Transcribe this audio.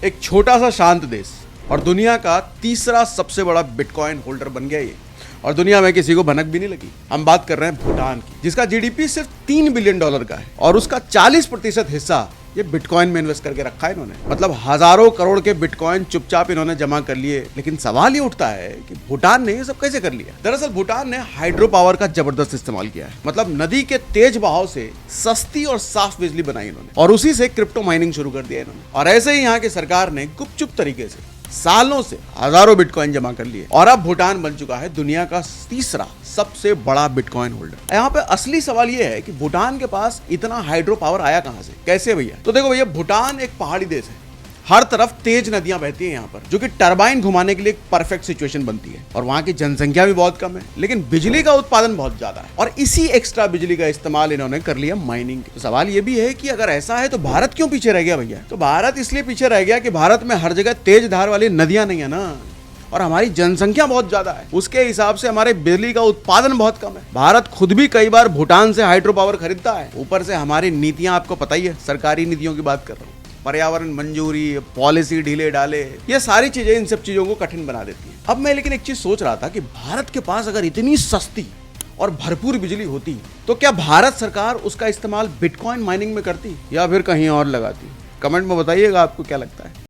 एक छोटा सा शांत देश और दुनिया का तीसरा सबसे बड़ा बिटकॉइन होल्डर बन गया ये। और दुनिया में किसी को भनक भी नहीं लगी। हम बात कर रहे हैं भूटान की, जिसका जीडीपी सिर्फ $3 बिलियन का है और उसका 40% हिस्सा ये बिटकॉइन में इन्वेस्ट करके रखा है इन्होंने। मतलब हजारों करोड़ के बिटकॉइन चुपचाप इन्होंने जमा कर लिए। लेकिन सवाल ये उठता है कि भूटान ने ये सब कैसे कर लिया। दरअसल भूटान ने हाइड्रो पावर का जबरदस्त इस्तेमाल किया है। मतलब नदी के तेज बहाव से सस्ती और साफ बिजली बनाई इन्होंने और उसी से क्रिप्टो माइनिंग शुरू कर दिया इन्होंने। और ऐसे ही यहाँ की सरकार ने गुपचुप तरीके से सालों से हजारों बिटकॉइन जमा कर लिए और अब भूटान बन चुका है दुनिया का तीसरा सबसे बड़ा बिटकॉइन होल्डर। यहाँ पे असली सवाल ये है कि भूटान के पास इतना हाइड्रो पावर आया कहां से, कैसे भैया? तो देखो भैया, भूटान एक पहाड़ी देश है। हर तरफ तेज नदियां बहती हैं यहाँ पर, जो कि टरबाइन घुमाने के लिए एक परफेक्ट सिचुएशन बनती है। और वहां की जनसंख्या भी बहुत कम है, लेकिन बिजली का उत्पादन बहुत ज्यादा है। और इसी एक्स्ट्रा बिजली का इस्तेमाल इन्होंने कर लिया माइनिंग। तो सवाल ये भी है कि अगर ऐसा है तो भारत क्यों पीछे रह गया भैया? तो भारत इसलिए पीछे रह गया कि भारत में हर जगह तेज धार वाली नदियां नहीं है ना, और हमारी जनसंख्या बहुत ज्यादा है। उसके हिसाब से हमारे बिजली का उत्पादन बहुत कम है। भारत खुद भी कई बार भूटान से हाइड्रो पावर खरीदता है। ऊपर से हमारी नीतियां, आपको पता ही है, सरकारी नीतियों की बात कर रहा हूँ, पर्यावरण मंजूरी, पॉलिसी ढीले डाले, ये सारी चीजें इन सब चीजों को कठिन बना देती है। अब मैं लेकिन एक चीज सोच रहा था कि भारत के पास अगर इतनी सस्ती और भरपूर बिजली होती तो क्या भारत सरकार उसका इस्तेमाल बिटकॉइन माइनिंग में करती या फिर कहीं और लगाती? कमेंट में बताइएगा आपको क्या लगता है।